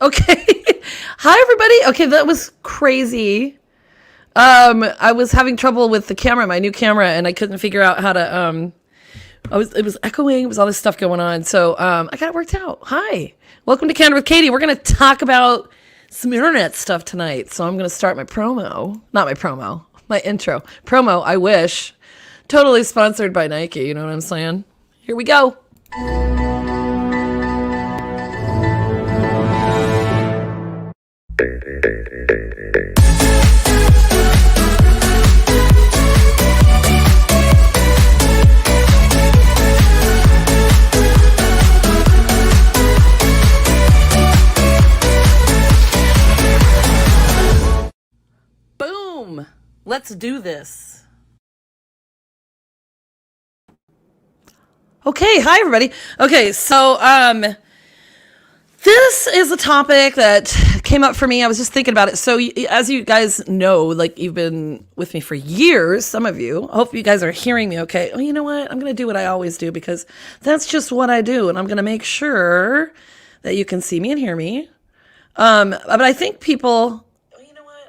Okay. Hi, everybody. Okay, that was crazy. I was having trouble with the camera, my new camera, and I couldn't figure out how to. It was echoing. It was all this stuff going on. So I got it worked out. Hi, welcome to Candor with Katie. We're gonna talk about some internet stuff tonight. So I'm gonna start my promo, not my promo, my intro promo. I wish, totally sponsored by Nike. You know what I'm saying? Here we go. Boom! Let's do this. Okay, hi everybody. Okay, so this is a topic that came up for me. I was just thinking about it. So as you guys know, like you've been with me for years, some of you. I hope you guys are hearing me okay. Oh, you know what? I'm going to do what I always do because that's just what I do. And I'm going to make sure that you can see me and hear me. But I think people...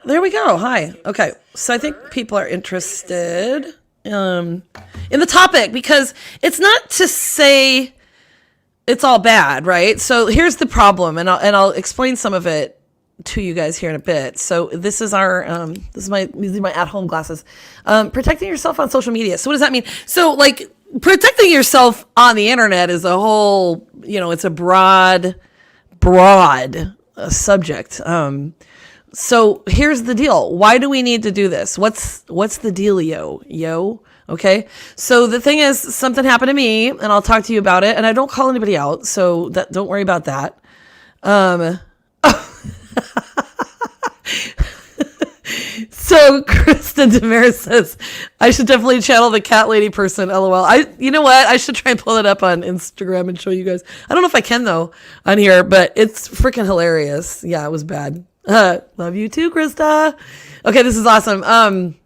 There we go. Hi. Okay. So I think people are interested in the topic because it's not to say it's all bad, right? So here's the problem, and I'll explain some of it to you guys here in a bit. So this is these are my at-home glasses. Protecting yourself on social media. So what does that mean? So like protecting yourself on the internet is a whole, it's a broad subject. So here's the deal. Why do we need to do this? What's the dealio, yo? Okay. So the thing is, something happened to me, and I'll talk to you about it. And I don't call anybody out, so don't worry about that. So Kristen Demers says, I should definitely channel the cat lady person, LOL. You know what? I should try and pull it up on Instagram and show you guys. I don't know if I can though on here, but it's freaking hilarious. Yeah, it was bad. Love you too, Krista. Okay, this is awesome.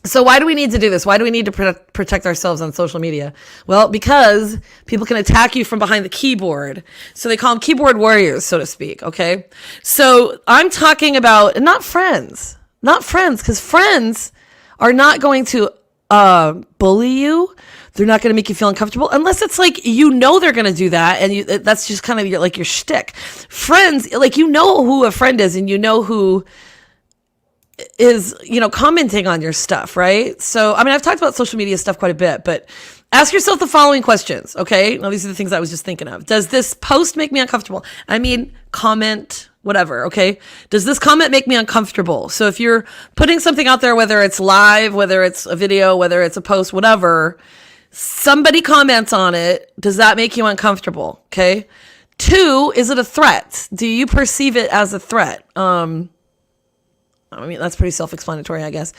So why do we need to do this? Why do we need to protect ourselves on social media? Well, because people can attack you from behind the keyboard. So they call them keyboard warriors, so to speak. Okay. So I'm talking about not friends, because friends are not going to bully you. They're not going to make you feel uncomfortable unless it's like, they're going to do that. And that's just kind of your shtick. Friends, like, who a friend is and who is, commenting on your stuff, right? So, I mean, I've talked about social media stuff quite a bit, but ask yourself the following questions. Okay. Now, these are the things I was just thinking of. Does this post make me uncomfortable? I mean, comment, whatever. Okay. Does this comment make me uncomfortable? So if you're putting something out there, whether it's live, whether it's a video, whether it's a post, whatever, somebody comments on it, does that make you uncomfortable? Okay. 2, is it a threat? Do you perceive it as a threat? I mean, that's pretty self-explanatory, I guess.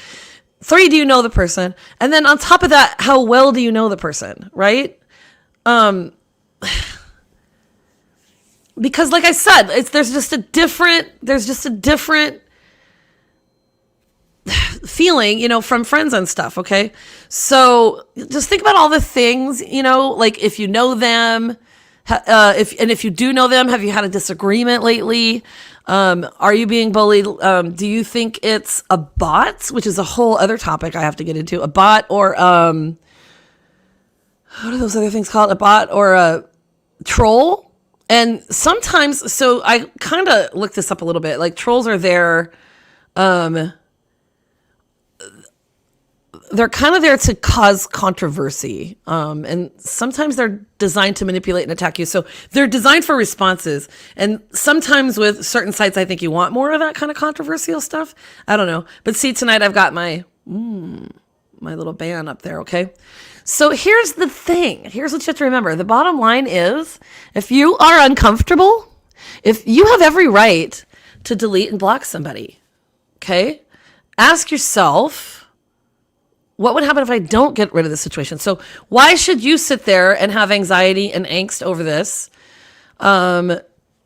3, do you know the person? And then on top of that, how well do you know the person, right? Because like I said, there's just a different feeling, from friends and stuff. Okay. So just think about all the things, like if you know them, if you do know them, have you had a disagreement lately? Are you being bullied? Do you think it's a bot, which is a whole other topic I have to get into, a bot or, what are those other things called? A bot or a troll? And sometimes, so I kind of looked this up a little bit, like trolls are there, they're kind of there to cause controversy. And sometimes they're designed to manipulate and attack you. So they're designed for responses. And sometimes with certain sites, I think you want more of that kind of controversial stuff. I don't know. But see, tonight I've got my little band up there. Okay. So here's the thing. Here's what you have to remember. The bottom line is, if you are uncomfortable, if you have every right to delete and block somebody, okay, ask yourself, what would happen if I don't get rid of this situation? So why should you sit there and have anxiety and angst over this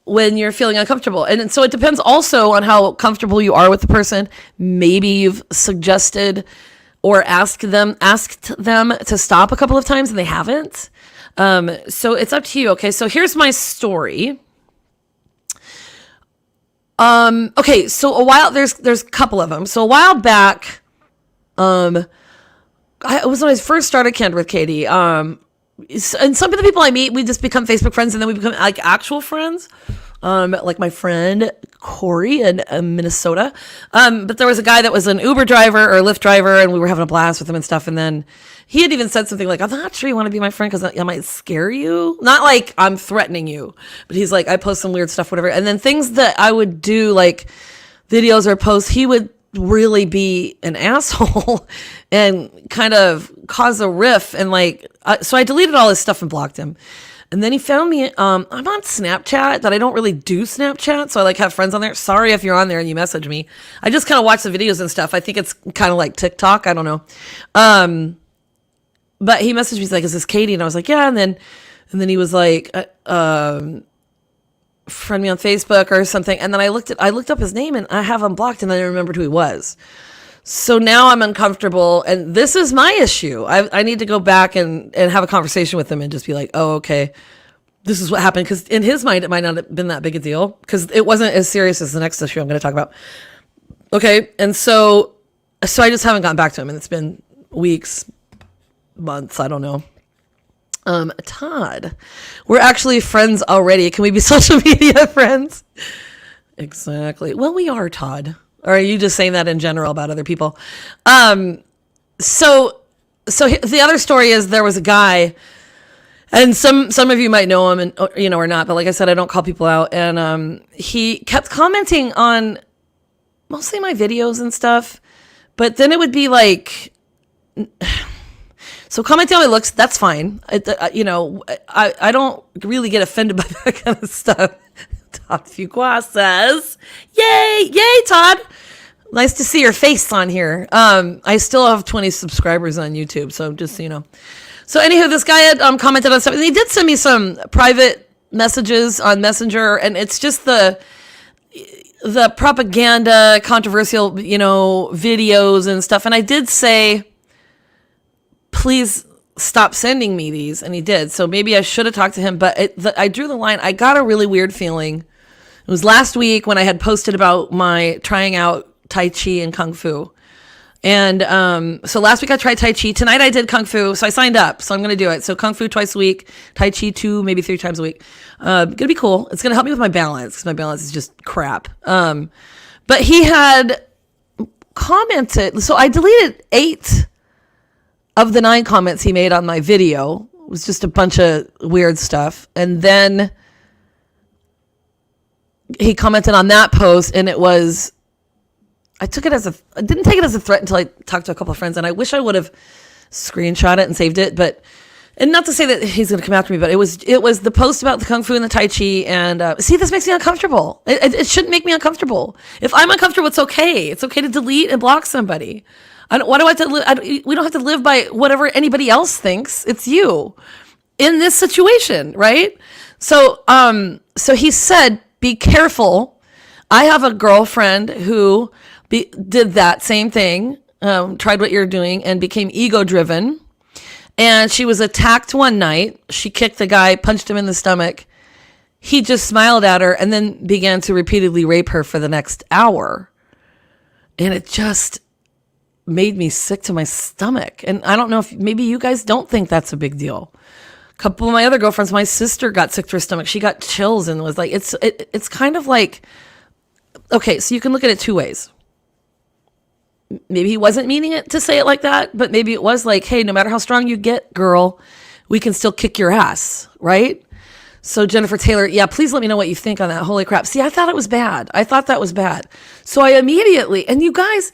when you're feeling uncomfortable? And so it depends also on how comfortable you are with the person. Maybe you've suggested or asked them to stop a couple of times and they haven't. So it's up to you. Okay. So here's my story. Okay, so there's a couple of them. So a while back, it was when I first started Candid with Katie. And some of the people I meet, we just become Facebook friends, and then we become like actual friends. Like my friend Corey in Minnesota. But there was a guy that was an Uber driver or Lyft driver, and we were having a blast with him and stuff. And then he had even said something like, "I'm not sure you want to be my friend because I might scare you." Not like I'm threatening you, but he's like, I post some weird stuff, whatever. And then things that I would do, like videos or posts, he would really be an asshole and kind of cause a riff. And like, so I deleted all his stuff and blocked him. And then he found me, I'm on Snapchat, that I don't really do Snapchat. So I like have friends on there. Sorry if you're on there and you message me. I just kind of watch the videos and stuff. I think it's kind of like TikTok. I don't know. But he messaged me, he's like, "Is this Katie?" And I was like, "Yeah." And then he was like, friend me on Facebook or something. And then I looked up his name and I have him blocked, and then I remembered who he was. So now I'm uncomfortable, and this is my issue. I need to go back and have a conversation with him and just be like, "Oh, okay, this is what happened." Because in his mind, it might not have been that big a deal because it wasn't as serious as the next issue I'm going to talk about. Okay, and so I just haven't gotten back to him, and it's been weeks, months, I don't know. Todd, we're actually friends already. Can we be social media friends? Exactly. Well, we are, Todd. Or are you just saying that in general about other people? So the other story is there was a guy, and some of you might know him, and or not. But like I said, I don't call people out. And he kept commenting on mostly my videos and stuff. But then it would be like, so commenting on my looks, that's fine. I don't really get offended by that kind of stuff. Todd Fuqua says, "Yay, Todd. Nice to see your face on here." I still have 20 subscribers on YouTube, so just so you know. So anywho, this guy had commented on something. He did send me some private messages on Messenger, and it's just the propaganda, controversial, videos and stuff. And I did say, "Please stop sending me these," and he did. So maybe I should have talked to him, but I drew the line. I got a really weird feeling. It was last week when I had posted about my trying out Tai Chi and Kung Fu. And so last week I tried Tai Chi. Tonight I did Kung Fu, so I signed up. So I'm going to do it. So Kung Fu twice a week, Tai Chi 2, maybe 3 times a week. Going to be cool. It's going to help me with my balance because my balance is just crap. But he had commented. So I deleted 8 of the 9 comments he made on my video. It was just a bunch of weird stuff. And then he commented on that post, and it was, I didn't take it as a threat until I talked to a couple of friends, and I wish I would have screenshot it and saved it, and not to say that he's going to come after me, but it was the post about the Kung Fu and the Tai Chi, and see, this makes me uncomfortable. It shouldn't make me uncomfortable. If I'm uncomfortable, it's okay. It's okay to delete and block somebody. Why do I have to live? We don't have to live by whatever anybody else thinks. It's you in this situation, right? So he said, "Be careful. I have a girlfriend who did that same thing, tried what you're doing, and became ego-driven. And she was attacked one night. She kicked the guy, punched him in the stomach. He just smiled at her and then began to repeatedly rape her for the next hour. And it just made me sick to my stomach. And I don't know if maybe you guys don't think that's a big deal. A couple of my other girlfriends, my sister got sick to her stomach. She got chills and was like, it's kind of like, okay, so you can look at it 2 ways. Maybe he wasn't meaning it to say it like that, but maybe it was like, hey, no matter how strong you get, girl, we can still kick your ass, right? So Jennifer Taylor, yeah, please let me know what you think on that. Holy crap. See, I thought it was bad. I thought that was bad. So I immediately, and you guys,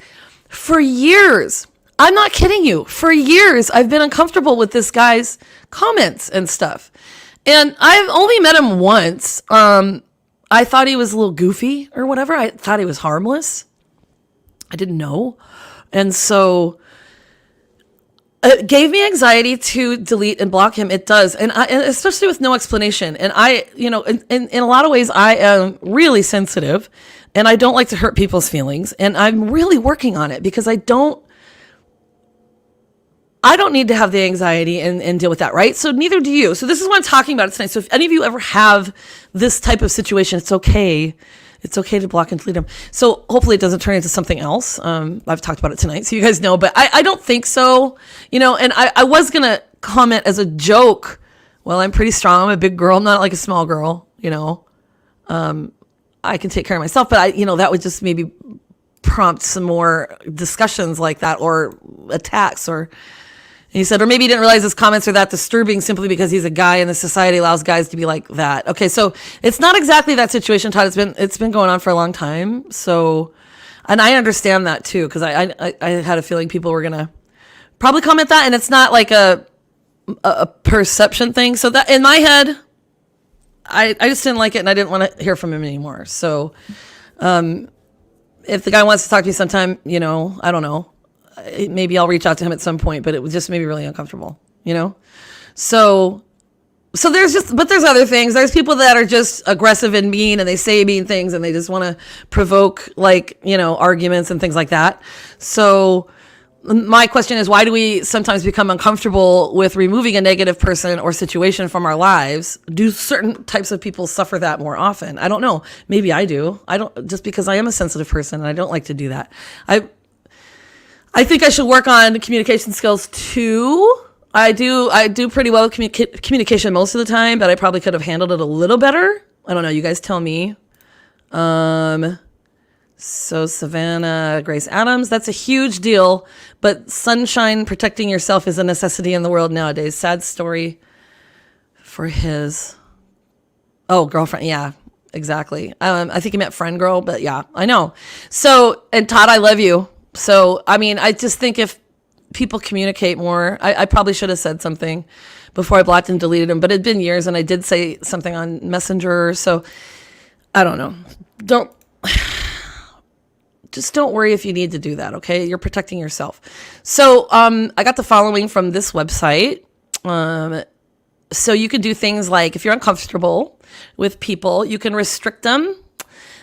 for years, I'm not kidding you, for years, I've been uncomfortable with this guy's comments and stuff. And I've only met him once. I thought he was a little goofy or whatever. I thought he was harmless. I didn't know. And so it gave me anxiety to delete and block him. It does. And especially with no explanation. And I, in a lot of ways, I am really sensitive and I don't like to hurt people's feelings. And I'm really working on it because I don't I don't need to have the anxiety and deal with that, right? So neither do you. So this is what I'm talking about tonight. So if any of you ever have this type of situation, it's okay. It's okay to block and delete them. So hopefully it doesn't turn into something else. I've talked about it tonight, so you guys know, but I don't think so. And I was going to comment as a joke. Well, I'm pretty strong. I'm a big girl. I'm not like a small girl, I can take care of myself, but that would just maybe prompt some more discussions like that or attacks and he said, or maybe he didn't realize his comments are that disturbing simply because he's a guy and the society allows guys to be like that. Okay, so it's not exactly that situation, Todd. It's been going on for a long time. So, and I understand that too, because I had a feeling people were gonna probably comment that, and it's not like a perception thing. So that in my head, I just didn't like it, and I didn't want to hear from him anymore. So, if the guy wants to talk to me sometime, I don't know. Maybe I'll reach out to him at some point, but it was just maybe really uncomfortable, So there's other things. There's people that are just aggressive and mean, and they say mean things, and they just want to provoke arguments and things like that. So my question is, why do we sometimes become uncomfortable with removing a negative person or situation from our lives? Do certain types of people suffer that more often? I don't know. Maybe I do. I don't, just because I am a sensitive person and I don't like to do that. I think I should work on communication skills too. I do pretty well with communication most of the time, but I probably could have handled it a little better. I don't know. You guys tell me. So Savannah Grace Adams, that's a huge deal, but sunshine, protecting yourself is a necessity in the world nowadays. Sad story for his girlfriend. Yeah, exactly. I think he meant friend girl, but yeah, I know. So, and Todd, I love you. So, I just think if people communicate more, I probably should have said something before I blocked and deleted him, but it'd been years and I did say something on Messenger. So I don't know. Just don't worry if you need to do that. Okay. You're protecting yourself. So, I got the following from this website. So you can do things like, if you're uncomfortable with people, you can restrict them.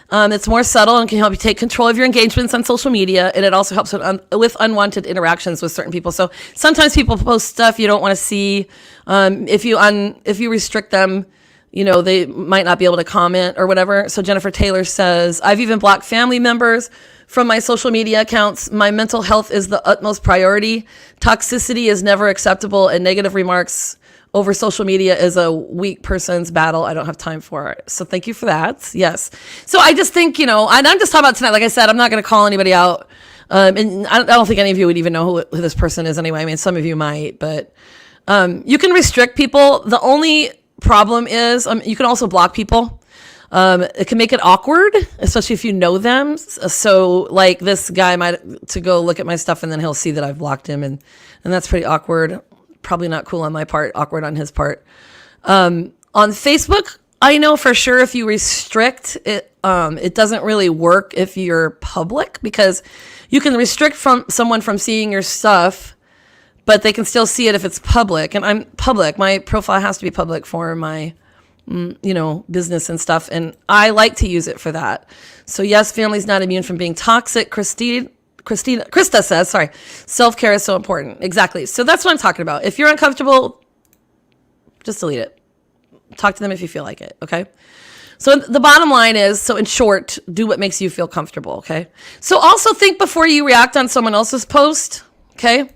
It's more subtle and can help you take control of your engagements on social media, and it also helps with unwanted interactions with certain people. So sometimes people post stuff you don't want to see. If you restrict them, they might not be able to comment or whatever. So Jennifer Taylor says, I've even blocked family members from my social media accounts. My mental health is the utmost priority. Toxicity is never acceptable, and negative remarks over social media is a weak person's battle. I don't have time for it. So thank you for that. Yes. So I just think, and I'm just talking about tonight. Like I said, I'm not going to call anybody out. And I don't think any of you would even know who this person is anyway. Some of you might, but you can restrict people. The only problem is you can also block people. It can make it awkward, especially if you know them. So like this guy might to go look at my stuff and then he'll see that I've blocked him, and that's pretty awkward. Probably not cool on my part, awkward on his part. On Facebook, I know for sure if you restrict it, it doesn't really work if you're public, because you can restrict someone from seeing your stuff, but they can still see it if it's public. And I'm public. My profile has to be public for my, business and stuff. And I like to use it for that. So yes, family's not immune from being toxic. Krista says, sorry, self-care is so important. Exactly. So that's what I'm talking about. If you're uncomfortable, just delete it. Talk to them if you feel like it. Okay. So the bottom line is, so in short, do what makes you feel comfortable. Okay. So also think before you react on someone else's post. Okay.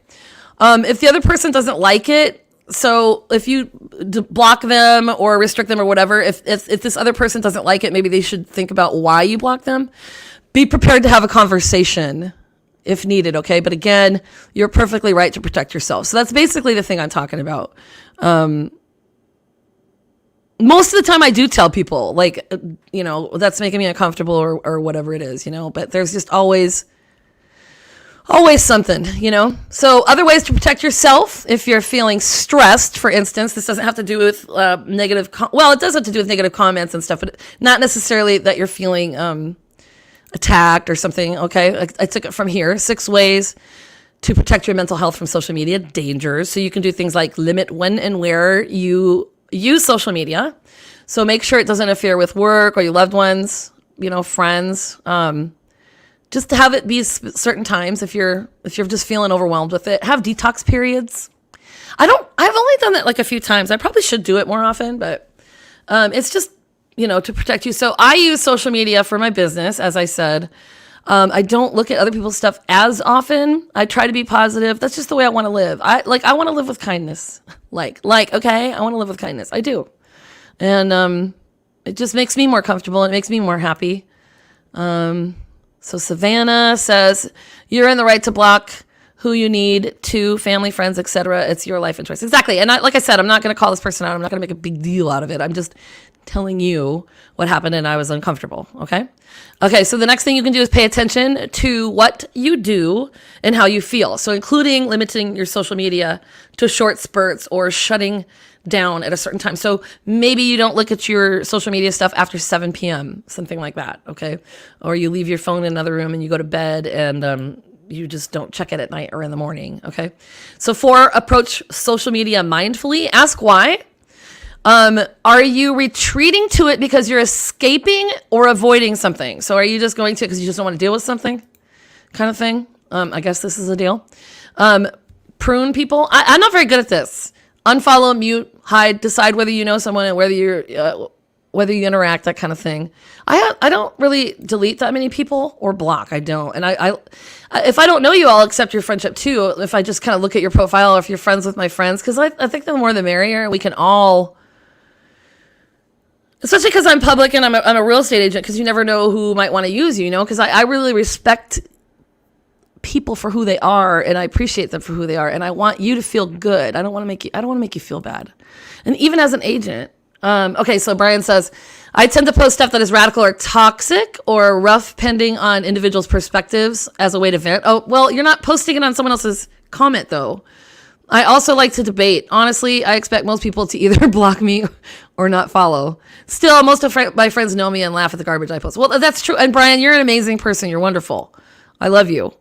If the other person doesn't like it, so if you block them or restrict them or whatever, if this other person doesn't like it, maybe they should think about why you block them. Be prepared to have a conversation if needed, okay? But again, you're perfectly right to protect yourself. So that's basically the thing I'm talking about. Most of the time I do tell people, like, that's making me uncomfortable or whatever it is, but there's just always something, So other ways to protect yourself if you're feeling stressed, for instance. This doesn't have to do with negative, it does have to do with negative comments and stuff, but not necessarily that you're feeling attacked or something. Okay. I took it from here. 6 ways to protect your mental health from social media dangers. So you can do things like limit when and where you use social media. So make sure it doesn't interfere with work or your loved ones, friends. just have it be certain times if you're just feeling overwhelmed with it. Have detox periods. I've only done that like a few times. I probably should do it more often, but it's just, to protect you. So I use social media for my business, as I said. I don't look at other people's stuff as often. I try to be positive. That's just the way I want to live. I want to live with kindness. Okay, I want to live with kindness. I do. And it just makes me more comfortable. It makes me more happy. So Savannah says, you're in the right to block who you need to, family, friends, etc. It's your life and choice. Exactly. And like I said, I'm not going to call this person out. I'm not going to make a big deal out of it. I'm just telling you what happened and I was uncomfortable. Okay, so the next thing you can do is pay attention to what you do and how you feel. So including limiting your social media to short spurts or shutting down at a certain time. So maybe you don't look at your social media stuff after 7 p.m., something like that, okay? Or you leave your phone in another room and you go to bed and you just don't check it at night or in the morning, okay? So 4, approach social media mindfully. Ask why. Are you retreating to it because you're escaping or avoiding something? So are you just going to it because you just don't want to deal with something kind of thing? I guess this is a deal. Prune people. I'm not very good at this. Unfollow, mute, hide, decide whether you know someone and whether you interact, that kind of thing. I don't really delete that many people or block. I don't. And I if I don't know you, I'll accept your friendship too. If I just kind of look at your profile or if you're friends with my friends, because I think the more the merrier. We can all, especially because I'm public and I'm a real estate agent, because you never know who might want to use you, because I really respect people for who they are and I appreciate them for who they are, and I want you to feel good. I don't want to make you feel bad. And even as an agent, okay, so Brian says, I tend to post stuff that is radical or toxic or rough pending on individuals' perspectives as a way to vent. Oh, well, you're not posting it on someone else's comment though. I also like to debate. Honestly, I expect most people to either block me or not follow. Still, most of my friends know me and laugh at the garbage I post. Well, that's true. And Brian, you're an amazing person. You're wonderful. I love you.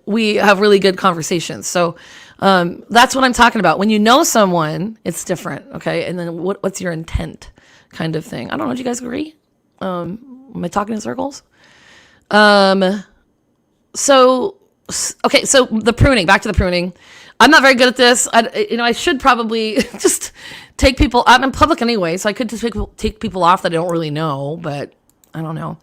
We have really good conversations. So that's what I'm talking about. When you know someone, it's different. Okay. And then what's your intent kind of thing? I don't know. Do you guys agree? Am I talking in circles? So the pruning, back to the pruning. I'm not very good at this. I should probably just take people out. I'm in public anyway, so I could just take people off that I don't really know, but I don't know.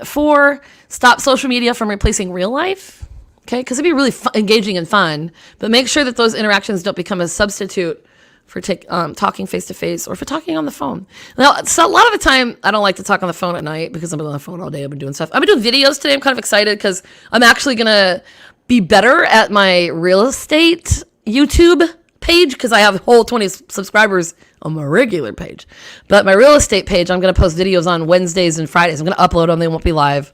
4, stop social media from replacing real life. Okay, because it'd be really engaging and fun, but make sure that those interactions don't become a substitute for talking face to face or for talking on the phone. Now, so a lot of the time, I don't like to talk on the phone at night because I've been on the phone all day. I've been doing stuff. I've been doing videos today. I'm kind of excited because I'm actually gonna be better at my real estate YouTube page because I have a whole 20 subscribers on my regular page. But my real estate page, I'm going to post videos on Wednesdays and Fridays. I'm going to upload them. They won't be live.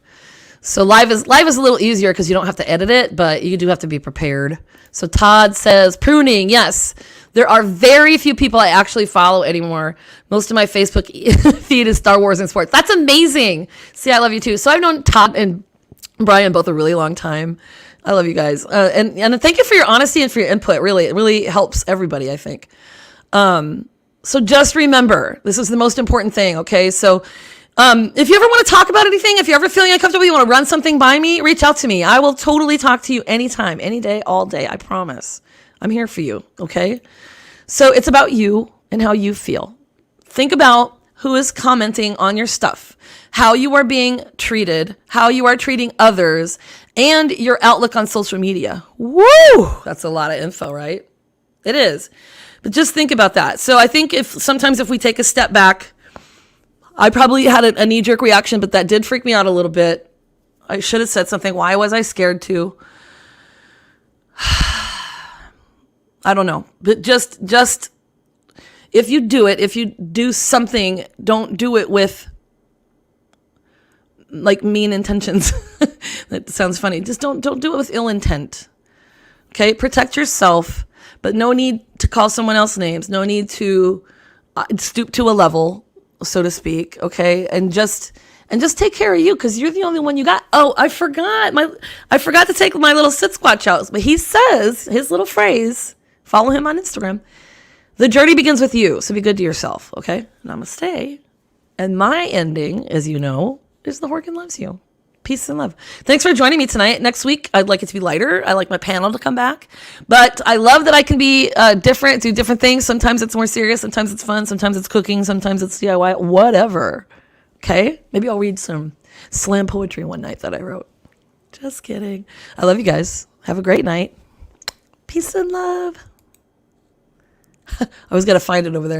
So live is a little easier because you don't have to edit it, but you do have to be prepared. So Todd says, pruning, yes. There are very few people I actually follow anymore. Most of my Facebook feed is Star Wars and sports. That's amazing. See, I love you too. So I've known Todd and Brian both a really long time. I love you guys. And thank you for your honesty and for your input. Really, it really helps everybody, I think. So just remember, this is the most important thing, okay? So if you ever want to talk about anything, if you're ever feeling uncomfortable, you want to run something by me, reach out to me. I will totally talk to you anytime, any day, all day. I promise. I'm here for you, okay? So it's about you and how you feel. Think about who is commenting on your stuff, how you are being treated, how you are treating others, and your outlook on social media. Woo! That's a lot of info, right? It is. But just think about that. So I think sometimes if we take a step back, I probably had a knee-jerk reaction, but that did freak me out a little bit. I should have said something. Why was I scared to? I don't know. But just if you do something, don't do it with like mean intentions. That sounds funny. Just don't do it with ill intent. Okay? Protect yourself, but no need to call someone else names. No need to stoop to a level, so to speak. Okay? And just take care of you, because you're the only one you got. Oh, I forgot to take my little sit squat challenge. But he says his little phrase. Follow him on Instagram. The journey begins with you, so be good to yourself. Okay? Namaste. And my ending, as you know, is the Horgan loves you. Peace. Peace and love. Thanks for joining me tonight. Next week, I'd like it to be lighter. I like my panel to come back. But I love that I can be different, do different things. Sometimes it's more serious. Sometimes it's fun. Sometimes it's cooking. Sometimes it's DIY. Whatever. Okay? Maybe I'll read some slam poetry one night that I wrote. Just kidding. I love you guys. Have a great night. Peace and love. I always got to find it over there.